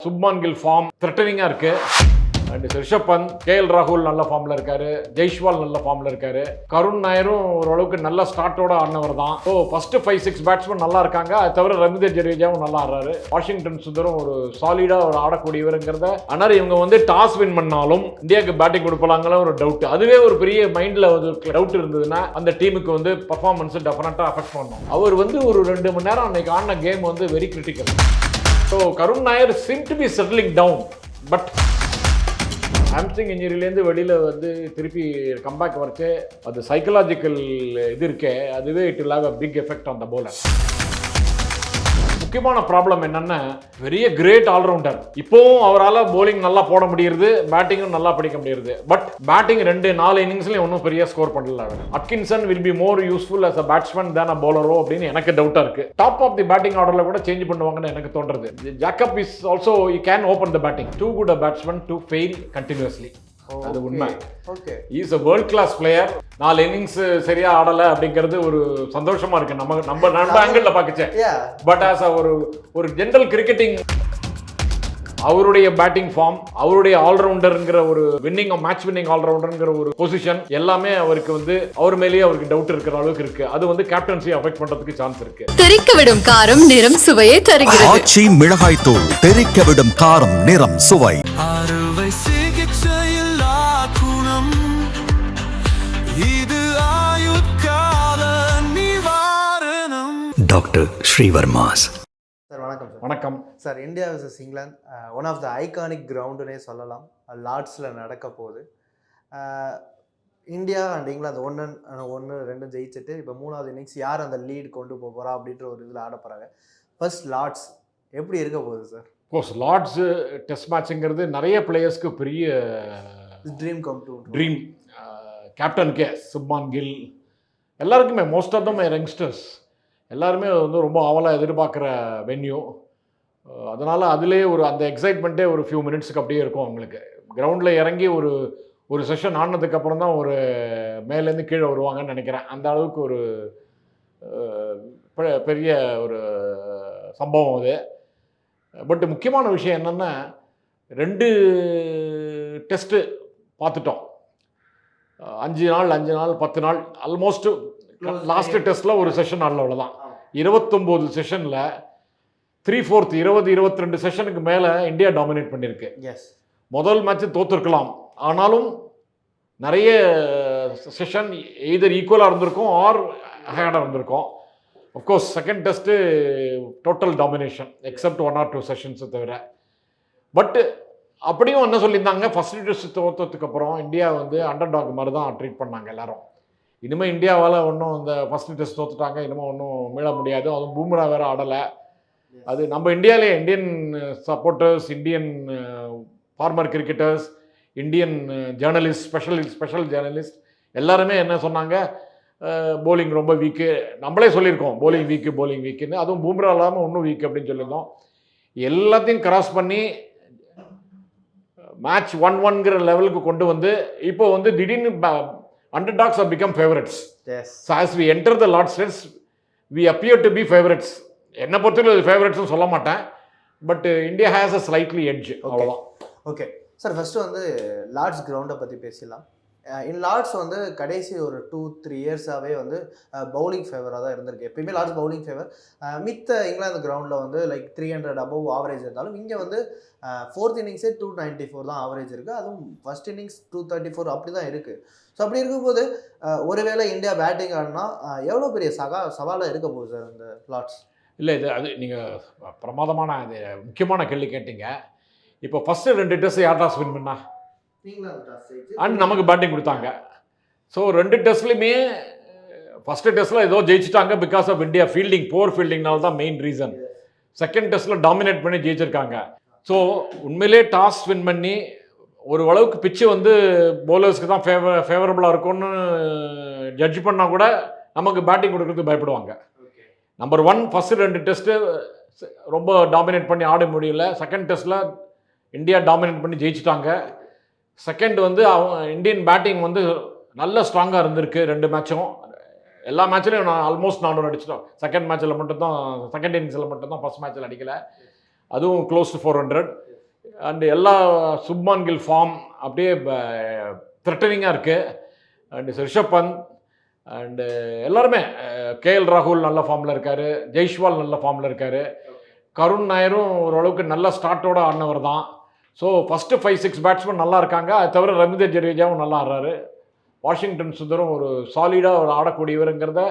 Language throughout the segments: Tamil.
சுப்மான் கில் ஃபார்ம் த்ரெட்டனிங்காக இருக்கு. அண்ட் ரிஷப் பந்த், கேஎல் ராகுல் நல்ல ஃபார்ம்ல இருக்காரு, ஜெய்ஷ்வால் நல்ல ஃபார்ம்ல இருக்காரு, கருண் நாயரும் ஓரளவுக்கு நல்ல ஸ்டார்ட்டோட ஆடினவர் தான். ஸோ ஃபர்ஸ்ட் 5-6 பேட்ஸ்மேன் நல்லா இருக்காங்க. அது தவிர ரவீந்திர ஜடேஜாவும் நல்லா ஆடுறாரு. வாஷிங்டன் சுந்தரும் ஒரு சாலிடா ஒரு ஆடக்கூடியவருங்கிறத. ஆனால் இவங்க டாஸ் வின் பண்ணாலும் இந்தியாவுக்கு பேட்டிங் கொடுப்பாங்களா ஒரு டவுட். அதுவே ஒரு பெரிய மைண்ட்ல டவுட் இருந்ததுன்னா அந்த டீமுக்கு பர்ஃபார்மன்ஸ் டெஃபினட்டா அஃபெக்ட் பண்ணும். அவர் ஒரு 2 மணி நேரம் அன்னைக்கு ஆடின game very critical. So Karun Nair seem to be settling down, but hamstring இன்ஜுரியிலேருந்து வெளியில் திருப்பி கம்பேக் வரைச்சு அது சைக்கலாஜிக்கல் இது இருக்கே, அதுவே it will have a big effect on the bowler. முக்கியமான ப்ராப்ளம் என்னன்னா பெரிய கிரேட் ஆல்ரவுண்டர். இப்போவும் அவரால் போலிங் நல்லா போட முடியுது, பேட்டிங்கும் நல்லா படிக்க முடியுது. பட் பேட்டிங் 2-4 இன்னிங்ஸ்லையும் ஒன்றும் பெரிய ஸ்கோர் பண்ணல. Atkinson will be more useful as a batsman than a பவுலரோ அப்படின்னு எனக்கு டவுட்டா இருக்கு. டாப் ஆஃப் தி பேட்டிங் ஆர்டர்ல கூட சேஞ்ச் பண்ணுவாங்கன்னு எனக்கு தோன்றது. Jacob is also you can open the batting. Too good a batsman to fail continuously. அது உண்மை. Is a world class player. 4 innings சரியா ஆடல அப்படிங்கிறது ஒரு சந்தோஷமா இருக்கு நம்ம ஆங்கிள் பாக்கச்சேன். பட் ஆஸ் ஒரு ஜெனரல் கிரிக்கெட்டிங் அவருடைய பேட்டிங் ஃபார்ம், அவருடைய ஆல்ரவுண்டர்ங்கிற ஒரு மேட்ச் வின்னிங் ஆல்ரவுண்டர்ங்கிற ஒரு பொசிஷன் எல்லாமே அவருக்கு அவர் மேலேயே அவருக்கு டவுட் இருக்கிற அளவுக்கு இருக்கு. அது கேப்டன்சி அஃபெக்ட் பண்றதுக்கு சான்ஸ் இருக்கு. தெறிக்க விடும் காரம் நிறம் சுவையை தருகிறது. ஆச்சி மிளகாய் தூள் தெறிக்க விடும் காரம் நிறம் சுவை. டாக்டர் ஸ்ரீவர்மாஸ். சார் வணக்கம். சார் வணக்கம் sir. India vs England one of the iconic கிரவுண்டுனே சொல்லலாம். லார்ட்ஸில் நடக்க போகுது. இந்தியா அண்ட் இங்கிலாந்து 1-2 ஜெயிச்சுட்டு இப்போ 3வது இன்னிங்ஸ் யார் அந்த லீட் கொண்டு போகிறா அப்படின்ற ஒரு இதில் ஆட போகிறாங்க. ஃபர்ஸ்ட் லார்ட்ஸ் எப்படி இருக்க போகுது சார்? கோர்ஸ் லார்ட்ஸ் டெஸ்ட் மேட்ச்ங்கிறது நிறைய பிளேயர்ஸ்க்கு பெரிய dream come to dream. Captain Shubman Gill எல்லாருக்குமே, மோஸ்ட் ஆஃப் தம் யங்ஸ்டர்ஸ் எல்லாருமே ரொம்ப ஆவலாக எதிர்பார்க்குற வென்யூ. அதனால் அதிலே அந்த எக்ஸைட்மெண்ட்டே ஒரு ஃபியூ மினிட்ஸுக்கு அப்படியே இருக்கும் அவங்களுக்கு. கிரவுண்டில் இறங்கி ஒரு செஷன் ஆனதுக்கப்புறம் தான் மேலேருந்து கீழே வருவாங்கன்னு நினைக்கிறேன். அந்த அளவுக்கு ஒரு பெரிய ஒரு சம்பவம் அது. பட் முக்கியமான விஷயம் என்னென்னா 2 டெஸ்ட்டு பார்த்துட்டோம். 5 நாள் 10 நாள் ஆல்மோஸ்ட். லாஸ்ட் டெஸ்ட்டில் ஒரு செஷன் ஆடல, அவ்வளோதான். 29 செஷனில் 3/4 20-22 செஷனுக்கு மேலே இந்தியா டாமினேட் பண்ணியிருக்கு. முதல் மேட்ச்சு தோற்றுருக்கலாம், ஆனாலும் நிறைய செஷன் எய்தர் ஈக்குவலாக இருந்திருக்கும் ஆர் ஹேடாக இருந்திருக்கும். Of course second test total domination except 1 or 2 செஷன்ஸை தவிர. பட்டு அப்படியும் என்ன சொல்லியிருந்தாங்க, ஃபர்ஸ்ட் டெஸ்ட் தோற்றதுக்கப்புறம் இந்தியா அண்டர் டாக் மாதிரி தான் ட்ரீட் பண்ணாங்க எல்லாரும். இனிமேல் இந்தியாவால் ஒன்றும் இந்த ஃபஸ்ட்டு டெஸ்ட் தோற்றுட்டாங்க, இனிமேல் ஒன்றும் மீள முடியாது. அதுவும் பூம்ரா வேறு ஆடலை. அது நம்ம இந்தியாவிலே Indian supporters, Indian former cricketers, Indian journalist, special journalist எல்லாருமே என்ன சொன்னாங்க, போலிங் ரொம்ப வீக்கு. நம்மளே சொல்லியிருக்கோம் போலிங் வீக்குன்னு. அதுவும் பூம்ரா இல்லாமல் இன்னும் வீக் அப்படின்னு சொல்லியிருந்தோம். எல்லாத்தையும் கிராஸ் பண்ணி மேட்ச் 1-1ங்கிற லெவலுக்கு கொண்டு இப்போ திடீர்னு underdogs have become favorites. So as we enter the Lord's test, we appear to be favorites. என்ன பொறுத்தவரை ஃபேவரட்ஸ்னு சொல்ல மாட்டேன், but India has a slightly edge, அவ்வளோதான். ஓகே சார், ஃபஸ்ட்டு லார்ட்ஸ் கிரவுண்டை பற்றி பேசலாம். இன் லார்ட்ஸ் கடைசி ஒரு 2-3 இயர்ஸாகவே பவுலிங் ஃபேவராக தான் இருந்திருக்கு. எப்பயுமே லார்ட்ஸ் பவுலிங் ஃபேவர். மித்த இங்கிலாந்து கிரவுண்டில் லைக் 300 above ஆவரேஜ் இருந்தாலும் இங்கே 4th இன்னிங்ஸே 294 தான் ஆவரேஜ் இருக்குது. அதுவும் ஃபர்ஸ்ட் இன்னிங்ஸ் 234 அப்படி தான் இருக்குது. ஸோ அப்படி இருக்கும்போது ஒருவேளை இந்தியா பேட்டிங் ஆடினா எவ்வளோ பெரிய சவாலாக இருக்க போகுது சார் இந்த லார்ட்ஸ்? இல்லை, அது நீங்கள் பிரமாதமான முக்கியமான கேள்வி கேட்டீங்க. இப்போ ஃபஸ்ட்டு 2 டெஸ்ட் யார் டாஸ் வின் பண்ணா? அண்ட் நமக்கு பேட்டிங் கொடுத்தாங்க. ஸோ 2 டெஸ்ட்லையுமே ஃபஸ்ட்டு டெஸ்ட்டில் ஏதோ ஜெயிச்சிட்டாங்க பிகாஸ் ஆஃப் இந்தியா ஃபீல்டிங், போர் ஃபீல்டிங்னால தான் மெயின் ரீசன். செகண்ட் டெஸ்ட்டில் டாமினேட் பண்ணி ஜெயிச்சிருக்காங்க. ஸோ உண்மையிலே டாஸ் வின் பண்ணி ஒரு அளவுக்கு பிச்சு பவுலர்ஸ்க்கு தான் ஃபேவரபுளாக இருக்கும்னு ஜட்ஜ் பண்ணால் கூட நமக்கு பேட்டிங் கொடுக்கறதுக்கு பயப்படுவாங்க. நம்பர் 1, ஃபஸ்ட்டு 2 டெஸ்ட்டு ரொம்ப டாமினேட் பண்ணி ஆட முடியல. செகண்ட் டெஸ்ட்டில் இந்தியா டாமினேட் பண்ணி ஜெயிச்சிட்டாங்க. செகண்ட் இந்தியன் பேட்டிங் நல்ல ஸ்ட்ராங்காக இருந்திருக்கு 2 மேட்சும். எல்லா மேட்ச்லையும் நான் ஆல்மோஸ்ட் 400 அடிச்சிட்டோம். செகண்ட் இன்னிங்ஸில் மட்டும்தான் ஃபர்ஸ்ட் மேட்ச்சில் அடிக்கலை. அதுவும் க்ளோஸ் டு 400. அண்டு எல்லா சுப்மான் கில் ஃபார்ம் அப்படியே த்ரெட்டனிங்காக இருக்குது. அண்டு ரிஷப் பந்த் அண்டு எல்லாருமே கேஎல் ராகுல் நல்ல ஃபார்மில் இருக்கார், ஜெய்ஷ்வால் நல்ல ஃபார்மில் இருக்கார், கருண் நாயரும் ஓரளவுக்கு நல்ல ஸ்டார்ட்டோடு ஆடினவர் தான். ஸோ ஃபஸ்ட்டு 5-6 பேட்ஸ்மேன் நல்லா இருக்காங்க. அது தவிர ரவீந்திர ஜடேஜாவும் நல்லா ஆடுறாரு. வாஷிங்டன் சுந்தரும் ஒரு சாலிடாக ஒரு ஆடக்கூடியவருங்கிறத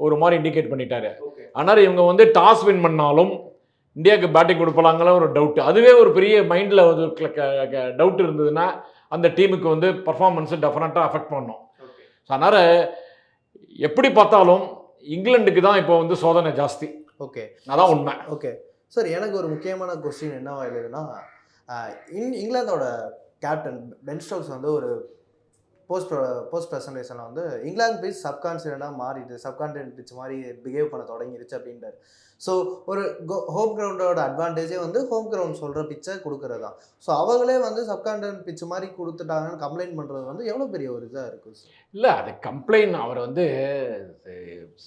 ஒரு மாதிரி இண்டிகேட் பண்ணிட்டாரு. அதனால் இவங்க வந்து டாஸ் வின் பண்ணாலும் இந்தியாவுக்கு பேட்டிங் கொடுப்பாங்களோ ஒரு டவுட். அதுவே ஒரு பெரிய மைண்டில் ஒரு டவுட் இருந்ததுன்னா அந்த டீமுக்கு வந்து பர்ஃபார்மன்ஸை டெஃபினட்டாக அஃபெக்ட் பண்ணும். ஸோ அதனால் எப்படி பார்த்தாலும் இங்கிலாந்துக்கு தான் இப்போ வந்து சோதனை ஜாஸ்தி. ஓகே, அதான் உண்மை. ஓகே சார், எனக்கு ஒரு முக்கியமான கொஸ்டின் என்னவா எழுதுன்னா, இங்கிலாந்தோட கேப்டன் பென் ஸ்டோக்ஸ் வந்து ஒரு போஸ்ட் ப்ரெசன்டேஷனில் வந்து இங்கிலாந்து பிச் சப்கான்ஃபிடென்ட்டாக மாறிடுது, சப்கான்டினென்ட் பிச் மாதிரி பிஹேவ் பண்ண தொடங்கிடுச்சு அப்படின்றார். ஸோ ஒரு ஹோம் கிரவுண்டோட அட்வான்டேஜே வந்து ஹோம் கிரவுண்ட் சொல்கிற பிச்சை கொடுக்குறது தான். ஸோ அவங்களே வந்து சப்கான்டினென்ட் பிச் மாதிரி கொடுத்துட்டாங்கன்னு கம்ப்ளைண்ட் பண்ணுறது வந்து எவ்வளோ பெரிய ஒரு இதாக இருக்குது சார்? இல்லை, அது கம்ப்ளைண்ட். அவர் வந்து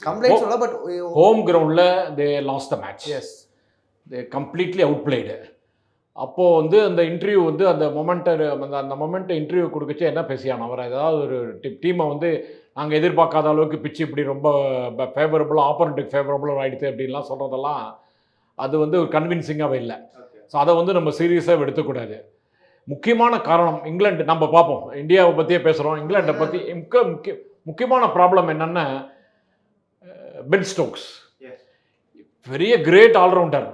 கம்ப்ளைண்ட் சொல்ல, பட் ஹோம் கிரவுண்டில் they lost the match. Yes, they completely outplayed. அப்போது வந்து அந்த இன்டர்வியூ வந்து அந்த மொமெண்ட்டை இன்டர்வியூ கொடுக்கச்சு என்ன பேசியானோ அவர் ஏதாவது ஒரு டீமை வந்து நாங்கள் எதிர்பார்க்காத அளவுக்கு பிச்சு இப்படி ரொம்ப ஃபேவரபுளாக ஆப்போனண்ட்டுக்கு ஃபேவரபுளாக ஆகிடுது அப்படின்லாம் சொல்கிறதெல்லாம் அது வந்து ஒரு கன்வின்சிங்காகவே இல்லை. ஸோ அதை வந்து நம்ம சீரியஸாக எடுத்துக்கூடாது. முக்கியமான காரணம் இங்கிலாந்து நம்ம பார்ப்போம், இந்தியாவை பற்றியே பேசுகிறோம், இங்கிலாண்டை பற்றி முக்கியமான ப்ராப்ளம் என்னென்னா பென் ஸ்டோக்ஸ் பெரிய கிரேட் ஆல்ரவுண்டர்.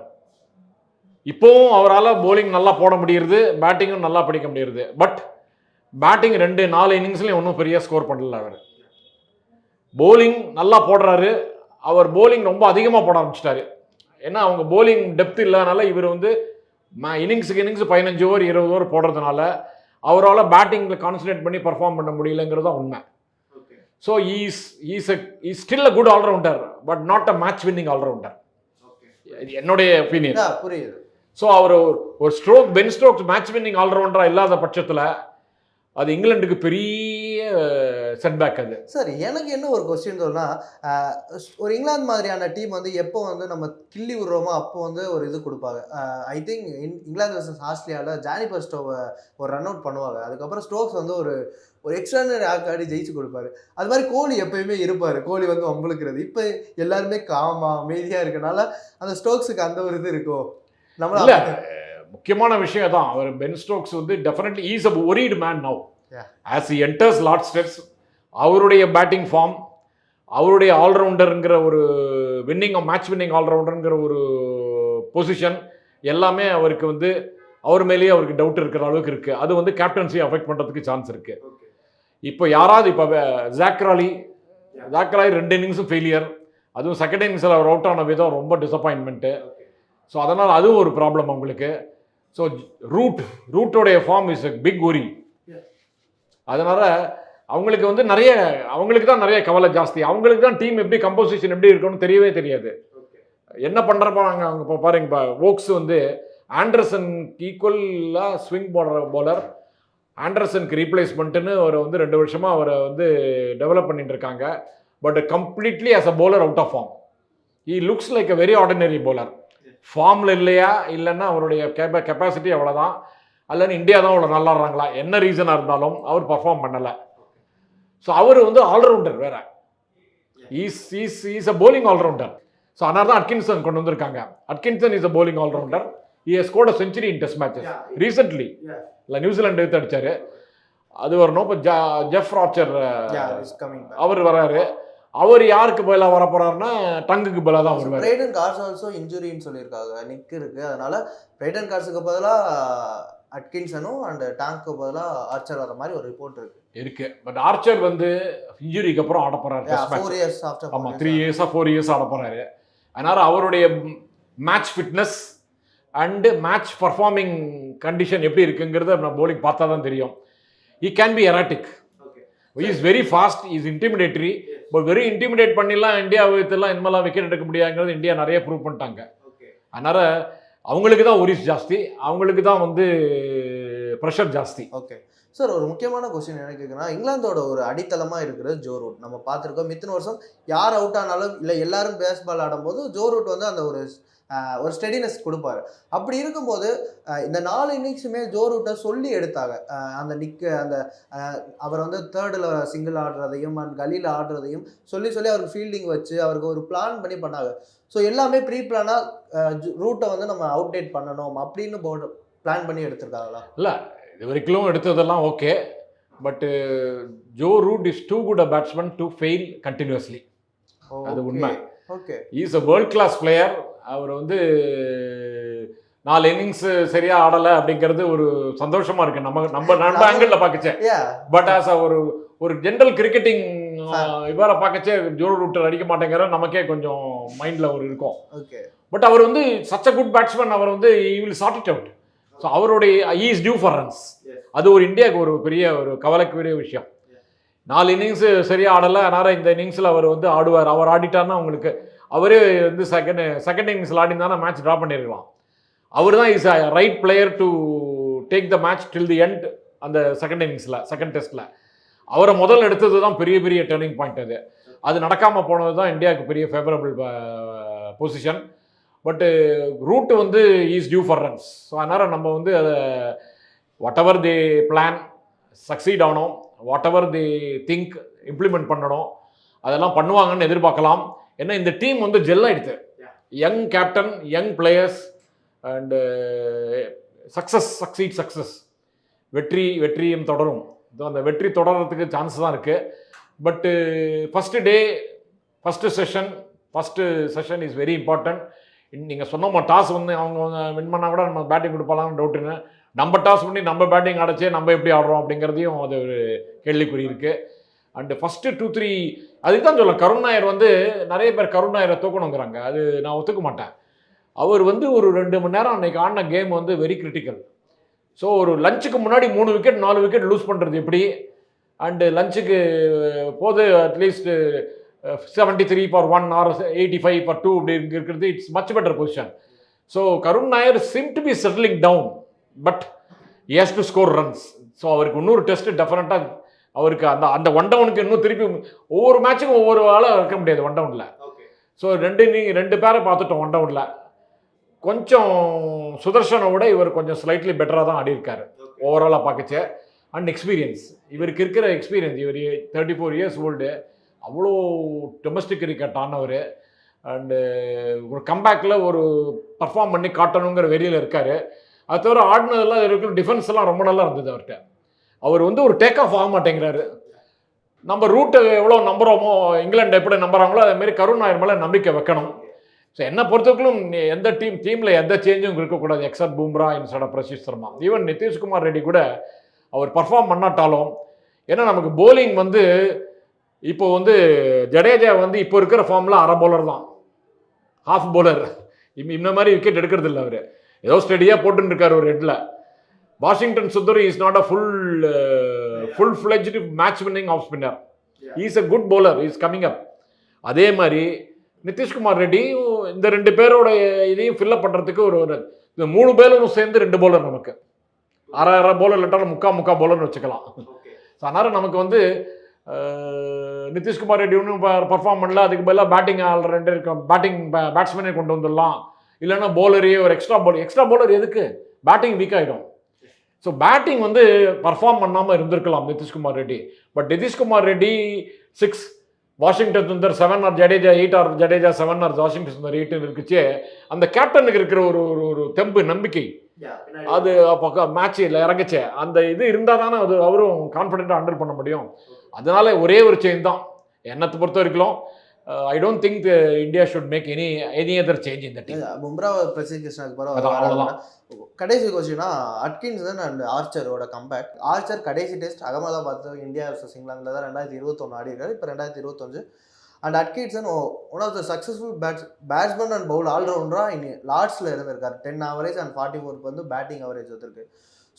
இப்போவும் அவரால் போலிங் நல்லா போட முடியுது, பேட்டிங்கும் நல்லா படிக்க முடியுது. பட் பேட்டிங் 2-4 இன்னிங்ஸ்லையும் ஒன்றும் பெரிய ஸ்கோர் பண்ணல. அவர் போலிங் நல்லா போடுறாரு. அவர் போலிங் ரொம்ப அதிகமாக போட ஆரம்பிச்சிட்டாரு. ஏன்னா அவங்க போலிங் டெப்த் இல்லாதனால இவர் வந்து இன்னிங்ஸுக்கு 15 ஓவர் 20 ஓவர் போடுறதுனால அவரால் பேட்டிங்கில் கான்சன்ட்ரேட் பண்ணி பர்ஃபார்ம் பண்ண முடியலங்கிறது தான் உண்மை. So he's still a good allrounder, but not a match winning allrounder, என்னுடைய ஒப்பீனியன். புரியுது. ஸோ அவர் ஒரு பென் ஸ்டோக்ஸ் மேட்ச் வின்னிங் ஆல்ரவுண்டராக இல்லாத பட்சத்தில் அது இங்கிலாந்துக்கு பெரிய செட்பேக். அது சார் எனக்கு என்ன ஒரு கொஸ்டின் சொன்னா, ஒரு இங்கிலாந்து மாதிரியான டீம் வந்து எப்போ வந்து நம்ம கிள்ளி விடுறோமோ அப்போ வந்து ஒரு இது கொடுப்பாங்க. ஐ திங்க் இங்கிலாந்து வர்சஸ் ஆஸ்திரேலியாவில் ஜானி பெர்ஸ்டோவை ஒரு ரன் அவுட் பண்ணுவாங்க. அதுக்கப்புறம் ஸ்டோக்ஸ் வந்து ஒரு எக்ஸ்ட்ரானரி ஆடி ஜெயிச்சு கொடுப்பாரு. அது மாதிரி கோலி எப்பயுமே இருப்பார். கோலி வந்து வம்புழுக்கிறது. இப்போ எல்லாருமே காமா அமைதியாக இருக்கனால அந்த ஸ்டோக்ஸுக்கு அந்த ஒரு இது இருக்கும். நம்மள முக்கியமான விஷயம் தான். அவர் பென் ஸ்டோக்ஸ் வந்து definitely is a worried man now as he enters Lord steps. அவருடைய பேட்டிங் ஃபார்ம், அவருடைய ஆல்ரவுண்டருங்கிற ஒரு மேட்ச் வின்னிங் ஆல்ரவுண்டருங்கிற ஒரு பொசிஷன் எல்லாமே அவருக்கு வந்து அவர் மேலேயே அவருக்கு டவுட் இருக்கிற அளவுக்கு இருக்குது. அது வந்து கேப்டன்சியை அஃபெக்ட் பண்ணுறதுக்கு சான்ஸ் இருக்குது. இப்போ யாராவது இப்போ ஜாக்ராலி 2 இன்னிங்ஸும் ஃபெயிலியர், அதுவும் செகண்ட் இன்னிங்ஸில் அவர் அவுட் ஆன விதம் ரொம்ப டிசப்பாயின்மெண்ட்டு. ஸோ அதனால் அதுவும் ஒரு ப்ராப்ளம் அவங்களுக்கு. ஸோ ரூட்டோடைய form is a big worry. அதனால் அவங்களுக்கு வந்து அவங்களுக்கு தான் நிறைய கவலை ஜாஸ்தி. அவங்களுக்கு தான் டீம் எப்படி கம்போசிஷன் எப்படி இருக்குன்னு தெரியவே தெரியாது. என்ன பண்ணுறப்போ நாங்கள் அவங்க இப்போ பாருங்க, இப்போ ஓக்ஸ் வந்து ஆண்டர்சன் ஈக்குவலாக ஸ்விங் போலர் ஆண்டர்சனுக்கு ரீப்ளேஸ்மெண்ட்டுன்னு அவர் வந்து 2 வருஷமாக அவரை வந்து டெவலப் பண்ணிட்டு இருக்காங்க. But completely as a bowler out of form. He looks like a very ordinary bowler. ஃபார்மில் இல்லைன்னா அவருடைய கெப்பாசிட்டி அவ்வளோதான். அல்லன்னு இந்தியா தான் அவ்வளோ நல்லா ஆடுறாங்களா, என்ன ரீசனாக இருந்தாலும் அவர் பர்ஃபார்ம் பண்ணலை. ஸோ அவர் வந்து ஆல்ரவுண்டர் வேற, is a bowling allrounder. So அதனால தான் அட்கின்சன் கொண்டு வந்திருக்காங்க. Atkinson is a bowling allrounder. He has scored a century in test matches recently. இல்லை நியூசிலாண்டு எடுத்து அடித்தார். அது வரணும். இப்போ ஜெஃப் ராச்சர் அவர் வராரு. அவர் யாருக்கு பதிலாக வர போறாருன்னா டங்குக்கு பதிலாக தான் வருவார். பிரைடன் கார்ஸ் ஆல்சோ இன்ஜுரின்னு சொல்லியிருக்காங்க, நிக் இருக்கு. அதனால பிரைடன் கார்ஸுக்கு பதிலாக அட்கின்சனும் அண்ட் டேங்க்கு பதிலாக ஆர்ச்சர் வர மாதிரி ஒரு ரிப்போர்ட் இருக்கு. பட் ஆர்ச்சர் வந்து இன்ஜுரிக்கு அப்புறம் ஆட போறாரு. 4 years ஆஃப்டர். ஆமாம், 3 years 4 years ஆட போறாரு. அதனால அவருடைய match fitness and match performing condition எப்படி இருக்குங்கிறத நம்ம போலிங் பார்த்தா தான் தெரியும். He can be erratic. He is very fast, he is intimidating. But very intimidate பண்ணிடலாம் இந்தியா வித்தெல்லாம் இனிமேலாம் விக்கெட் எடுக்க முடியாதுங்கிறது இந்தியா நிறைய ப்ரூவ் பண்ணிட்டாங்க. அதனால் அவங்களுக்கு தான் ஒரிஸ் ஜாஸ்தி, அவங்களுக்கு தான் வந்து ப்ரெஷர் ஜாஸ்தி. ஓகே சார், ஒரு முக்கியமான கொஸ்டின் என்ன கேட்குறேன்னா, இங்கிலாந்தோட ஒரு அடித்தளமாக இருக்கிறது ஜோ ரூட். நம்ம பார்த்துருக்கோம் இத்தனை வருஷம் யார் அவுட் ஆனாலும் இல்லை எல்லாரும் பேஸ்பால் ஆடும்போது ஜோ ரூட் வந்து அந்த ஒரு ஒரு ஸ்டெடினஸ் கொடுப்பாரு. அப்படி இருக்கும்போது இந்த 4 இன்னிங்ஸுமே ஜோ ரூட்டை சொல்லி எடுத்தாங்க. அந்த அந்த அவர் வந்து தேர்டில் சிங்கிள் ஆடுறதையும் அண்ட் கலியில் ஆடுறதையும் சொல்லி சொல்லி அவருக்கு ஃபீல்டிங் வச்சு அவருக்கு ஒரு பிளான் பண்ணி பண்ணாங்க. ஸோ எல்லாமே ப்ரீ பிளானாக ரூட்டை வந்து நம்ம அவுட்டேட் பண்ணணும் அப்படின்னு பிளான் பண்ணி எடுத்திருக்காங்களா? இல்லை, இது வரைக்கும் எடுத்ததெல்லாம் okay. But Joe Root is too good a batsman to fail continuously. அது உண்மை. Okay, is a world class player. அவர் வந்து 4 இன்னிங்ஸ் சரியா ஆடலை அப்படிங்கிறது ஒரு சந்தோஷமா இருக்கு நம்ம ஆங்கிள் பார்க்கச்சேன். பட் ஆஸ் ஒரு ஜென்ரல் கிரிக்கெட்டிங் இவரை பார்க்கச்சே ஜோ ரூட்டர் அடிக்க மாட்டேங்கிற நமக்கே கொஞ்சம் மைண்ட்ல ஒரு இருக்கும். பட் அவர் வந்து சச் அ குட் பேட்ஸ்மேன். அவர் வந்து he will sort it out. So அவருடைய he is due for runs. அது ஒரு இந்தியாவுக்கு ஒரு பெரிய ஒரு கவலைக்குரிய விஷயம். 4 இன்னிங்ஸ் சரியாக ஆடலை, அதனால் இந்த இன்னிங்ஸில் அவர் வந்து ஆடுவார். அவர் ஆடிட்டார்னா அவங்களுக்கு அவரே வந்து செகண்ட் இன்னிங்ஸில் ஆடினானா மேட்ச் ட்ரா பண்ணியிருக்கலாம். அவர் தான் is right player to take the match till the end. அந்த செகண்ட் இன்னிங்ஸில் செகண்ட் டெஸ்ட்டில் அவரை முதல் எடுத்தது தான் பெரிய பெரிய டர்னிங் பாயிண்ட். அது நடக்காமல் போனது தான் இந்தியாவுக்கு பெரிய ஃபேவரபிள் பொசிஷன். பட்டு ரூட் வந்து is due for runs. So அதனால் நம்ம வந்து அதை whatever the plan succeed ஆகணும், whatever the thing implement பண்ணணும், அதெல்லாம் பண்ணுவாங்கன்னு எதிர்பார்க்கலாம். ஏன்னா இந்த டீம் வந்து ஜெல் ஆகிடுது. Young captain, young players and success. வெற்றியும் தொடரும். அந்த வெற்றி தொடர்றதுக்கு சான்ஸ் தான் இருக்குது. பட்டு first session is very important. நீங்கள் சொன்னோமா டாஸ் வந்து அவங்க வின் பண்ணால் கூட நம்ம பேட்டிங் கொடுப்பாங்கன்னு டவுட்டுன்னு, நம்ம டாஸ் பண்ணி நம்ம பேட்டிங் ஆடச்சே நம்ம எப்படி ஆடுறோம் அப்படிங்கிறதையும் அது ஒரு கேள்விக்குறி இருக்குது. அண்டு ஃபஸ்ட்டு 2-3 அதுக்கு தான் சொல்ல கருண் நாயர் வந்து நிறைய பேர் கருண் நாயரை தூக்கணுங்கிறாங்க. அது நான் ஒத்துக்க மாட்டேன். அவர் வந்து ஒரு 2 மணி நேரம் அன்றைக்கி ஆடின கேம் வந்து வெரி கிரிட்டிக்கல். ஸோ ஒரு லஞ்சுக்கு முன்னாடி 3 விக்கெட் 4 விக்கெட் லூஸ் பண்ணுறது எப்படி, அண்டு லஞ்சுக்கு போது அட்லீஸ்ட் 73 for 1 or 85 for 2 அப்படி இருக்கிறது it's much better position. So Karun Nair seem to be settling down, but he has to score runs. So அவருக்கு இன்னொரு டெஸ்ட்டு டெஃபினட்டாக அவருக்கு அந்த ஒன் டவுனுக்கு இன்னும் திருப்பி ஒவ்வொரு மேட்சுக்கும் ஒவ்வொரு ஆளாக இருக்க முடியாது ஒன் டவுனில். ஸோ 2 பேரை பார்த்துட்டோம் ஒன் டவுனில். கொஞ்சம் சுதர்ஷனை விட இவர் கொஞ்சம் ஸ்லைட்லி பெட்டராக தான் ஆடியிருக்காரு ஓவராலாக பார்க்கச்சே. அண்ட் எக்ஸ்பீரியன்ஸ், இவருக்கு இருக்கிற எக்ஸ்பீரியன்ஸ், இவர் 34 years ஓல்டு, அவ்வளோ டொமஸ்டிக் கிரிக்கெட் ஆனவர். அண்டு ஒரு கம்பேக்கில் ஒரு பர்ஃபார்ம் பண்ணி காட்டணுங்கிற வெறியில் இருக்கார். அது தவிர ஆடினதெல்லாம் இருக்கிற டிஃபென்ஸ் எல்லாம் ரொம்ப நல்லா இருந்தது அவர்கிட்ட. அவர் வந்து ஒரு டேக் ஆஃப் ஆக மாட்டேங்கிறாரு. நம்ம ரூட்டை எவ்வளோ நம்புகிறோமோ, இங்கிலாந்து எப்படி நம்புகிறாங்களோ அதேமாரி கருண் நாயர் மேலே நம்பிக்கை வைக்கணும். ஸோ என்னை பொறுத்தவரைக்கும் எந்த டீமில் எந்த சேஞ்சும் இருக்கக்கூடாது except Bumrah instead of Prasidh Sharma. Even Nitish Kumar Reddy கூட அவர் பர்ஃபார்ம் பண்ணாட்டாலும், ஏன்னா நமக்கு போலிங் வந்து இப்போ வந்து ஜடேஜா வந்து இப்போ இருக்கிற ஃபார்மில் அரை பவுலர் தான், ஹாஃப் பவுலர். இந்த மாதிரி விக்கெட் எடுக்கிறது இல்லை. அவர் ஏதோ ஸ்டெடியாக போட்டுன்னு இருக்கார் ஒரு ஹெட்டில். Washington Sundar is not a full fledged match winning off spinner. Is a good bowler, is coming up. அதே மாதிரி நிதிஷ்குமார் ரெட்டி இந்த 2 பேரோட இதையும் ஃபில்லப் பண்ணுறதுக்கு இந்த 3 பேரும் சேர்ந்து 2 பவுலர் நமக்கு அரை பவுலர் இல்லாட்டாலும் முக்கா பவுலர்னு வச்சுக்கலாம். ஸோ அதனால் நமக்கு வந்து நிதிஷ்குமார் ரெட்டி ஒன்றும் பர்ஃபார்ம் பண்ணல, அதுக்கு பதிலாக பேட்டிங் ஆள் 2 இருக்கும், பேட்ஸ்மேனே கொண்டு வந்துடலாம். இல்லைன்னா பவுலரையே ஒரு எக்ஸ்ட்ரா பவுலர் எதுக்கு, பேட்டிங் வீக் ஆகிடும். ஸோ பேட்டிங் வந்து பர்ஃபார்ம் பண்ணாமல் இருந்திருக்கலாம் Nitish Kumar Reddy. But Nitish Kumar Reddy 6, Washington Sundar 7 or Jadeja 8 or Jadeja 7 or Washington Sundar 8 இருக்குச்சு. அந்த கேப்டனுக்கு இருக்கிற ஒரு தெம்பு நம்பிக்கை அது அப்போ மேட்சில் இறங்குச்சு. அந்த இது இருந்தால் தானே அது அவரும் கான்ஃபிடென்ட்டாக ஹேண்டில் பண்ண முடியும். அதனால ஒரே ஒரு சேஞ்ச் தான் என்னத்தை பொறுத்த வரைக்கும். I don't think India should make any other change இந்த டீம். பும்ரா பிரசித் கிருஷ்ணாக்கு அவ்வளோதான். கடைசி கொஸ்டினா அட்கின்சன் அண்ட் ஆர்ச்சரோட கம்பேக். ஆர்ச்சர் கடைசி டெஸ்ட் அகமதாபாத் இந்தியா vs இங்கிலாந்தில் தான் 2021 ஆடிருக்காரு. இப்போ 2025. And Atkinson one of the successful batsman and bowl ஆல்ரவுண்டராக இனி லார்ட்ஸில் இருந்திருக்காரு. 10 average அண்ட் 44 வந்து பேட்டிங் அவரேஜ் வந்துருக்கு.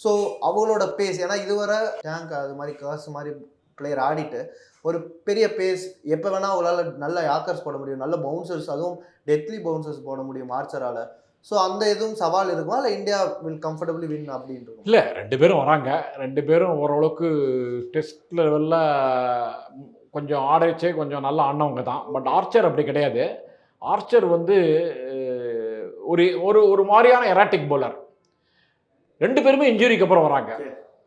ஸோ அவங்களோட பேஸ், ஏன்னா இதுவரை டேங்க் அது மாதிரி கர்ஸ் மாதிரி பிளேயர் ஆடிட்டு ஒரு பெரிய பேஸ் எப்போ வேணால் அவங்களால நல்ல யாக்கர்ஸ் போட முடியும், நல்ல பவுன்சர்ஸ், அதுவும் டெத்லி பவுன்சர்ஸ் போட முடியும் ஆர்ச்சரால். ஸோ அந்த எதுவும் சவால் இருக்குமா, இல்லை இந்தியா வில் கம்ஃபர்டபுளி வின் அப்படின்ட்டு? இல்லை, 2 பேரும் வராங்க. 2 பேரும் ஓரளவுக்கு டெஸ்ட் லெவலில் கொஞ்சம் ஆடச்சே கொஞ்சம் நல்லா ஆடினவங்க தான். பட் ஆர்ச்சர் அப்படி கிடையாது. ஆர்ச்சர் வந்து ஒரு ஒரு ஒரு மாதிரியான எராட்டிக் bowler. ரெண்டு பேருமே இன்ஜுரிக்கு அப்புறம் வராங்க.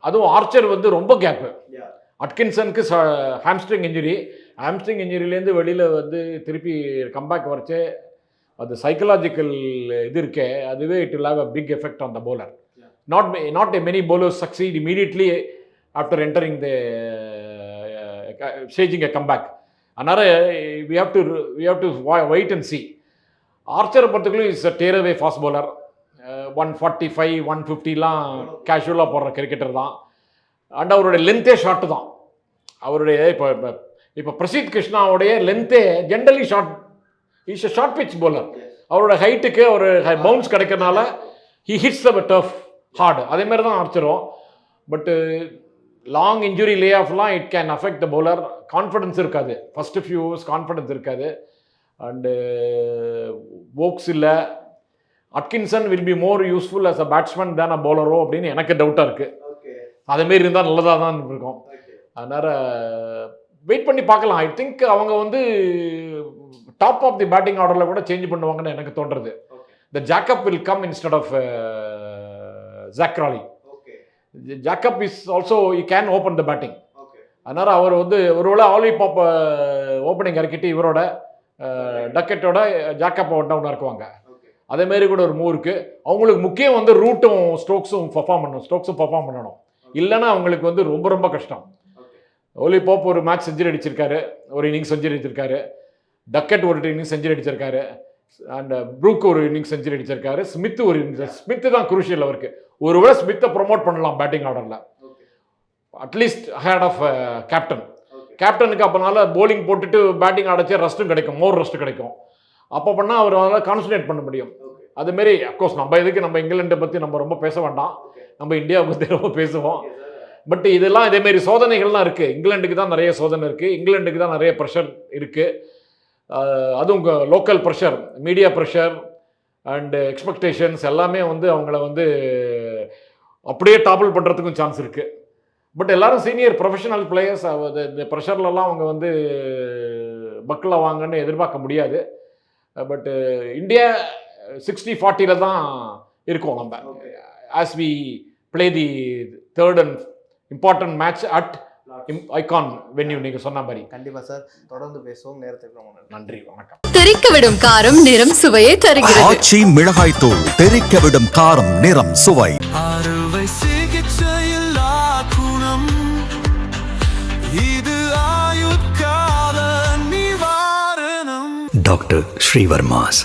அதுவும் ஆர்ச்சர் வந்து ரொம்ப கேப்பு. அட்கின்சனுக்கு ஹாம்ஸ்ட்ரிங் இன்ஜுரியிலேருந்து வெளியில் வந்து திருப்பி கம்பேக் வரைச்சே அது சைக்கலாஜிக்கல் இது இருக்கே, அதுவே it will have a big effect on the bowler. Not a many bowlers succeed immediately after entering the staging a comeback. அதனால் we have to wait and see. Archer particularly is a tear away fast bowler. 145 150லாம் கேஷுவலாக போடுற கிரிக்கெட்டர் தான். அண்ட் அவருடைய லென்த்தே ஷார்ட்டு தான். அவருடைய இப்போ பிரசித் கிருஷ்ணாவுடைய லென்த்தே generally short, is a short pitch bowler. அவரோட ஹைட்டுக்கு ஒரு பவுன்ஸ் கிடைக்கிறதுனால he hits the turf hard. அதேமாதிரி தான் ஆர்ச்சரும். பட்டு லாங் இன்ஜுரி லே ஆஃப்லாம் it can affect the bowler. Confidence இருக்காது, ஃபஸ்ட்டு ஃபியூ ஹவர்ஸ் கான்ஃபிடன்ஸ் இருக்காது. அண்டு ஓக்ஸ் இல்லை. Atkinson will be more useful as a batsman than a பவுலரோ அப்படின்னு எனக்கு டவுட்டாக இருக்குது. அதேமாரி இருந்தால் நல்லதாக தான் இருக்கும். அதனால் வெயிட் பண்ணி பார்க்கலாம். ஐ திங்க் அவங்க வந்து டாப் ஆஃப் தி பேட்டிங் ஆர்டரில் கூட சேஞ்ச் பண்ணுவாங்கன்னு எனக்கு தோன்றுறது. The Jacob will come instead of Jack Raley. Jacob is also you can open the batting. அதனால் அவர் வந்து ஒருவேளை ஆலி பாப் ஓப்பனிங் இறக்கிட்டு இவரோட டக்கெட்டோட ஜாக்கப்பை டவுன் இறக்குவாங்க. அதேமாரி கூட ஒரு மூவ் இருக்குது. அவங்களுக்கு முக்கியம் வந்து ரூட்டும் ஸ்ட்ரோக்ஸும் பர்ஃபார்ம் பண்ணணும். இல்லைன்னா அவங்களுக்கு வந்து ரொம்ப ரொம்ப கஷ்டம். ஓலி பாப் ஒரு மேட்ச் செஞ்சுரி அடிச்சிருக்காரு, ஒரு இன்னிங்ஸ் செஞ்சுரி அடிச்சிருக்காரு. டக்கெட் ஒரு இன்னிங்ஸ் செஞ்சுரி அடிச்சிருக்காரு. அண்ட் ப்ரூக் ஒரு இன்னிங்ஸ் செஞ்சுரி அடிச்சிருக்காரு. ஸ்மித் ஒரு இன்னிங்ஸ். ஸ்மித்து தான் குரூஷியல் அவருக்கு. ஒருவேளை ஸ்மித்தை ப்ரொமோட் பண்ணலாம் பேட்டிங் ஆர்டரில், அட்லீஸ்ட் ஹேட் ஆஃப் கேப்டனுக்கு. அப்போனால போலிங் போட்டுட்டு பேட்டிங் ஆடச்சே ரெஸ்ட்டும் கிடைக்கும், மோர் ரெஸ்ட் கிடைக்கும். அப்போ பண்ணால் அவர் அதனால் கான்சன்ட்ரேட் பண்ண முடியும். அதுமாரி அஃப்கோர்ஸ் நம்ம இங்கிலாண்டை பற்றி நம்ம ரொம்ப பேச வேண்டாம், நம்ம இந்தியாவை பற்றி ரொம்ப பேசுவோம். பட் இதெல்லாம் இதேமாரி சோதனைகள்லாம் இருக்குது. இங்கிலாந்துக்கு தான் நிறைய சோதனை இருக்குது, இங்கிலாந்துக்கு தான் நிறைய ப்ரெஷர் இருக்குது. அதுவும் local pressure, media pressure and expectations எல்லாமே வந்து அவங்கள வந்து அப்படியே டாப்பிள் பண்ணுறதுக்கும் சான்ஸ் இருக்குது. பட் எல்லாரும் சீனியர் ப்ரொஃபஷனல் பிளேயர்ஸ். இந்த ப்ரெஷர்லலாம் அவங்க வந்து பக்கில் வாங்கன்னு எதிர்பார்க்க முடியாது. பட் இந்தியா 60-40 தான் இருக்கும் நம்ம, as we play the third and important match at icon venue. நீங்க சொன்ன மாதிரி கண்டிப்பா சார், தொடர்ந்து பேசுவோம். நேரத்துக்கு நன்றி, வணக்கம். தெறிக்க விடும் காரம் நிறம் சுவையை தருகிறது. ஆச்சி மிளகாய் தூள் தெறிக்க விடும் காரம் நிறம் சுவை. அறுவை சிகிச்சையில்லா குணம் இது, ஆயுட்கால நிவாரணம். டாக்டர் ஸ்ரீவர்மாஸ்.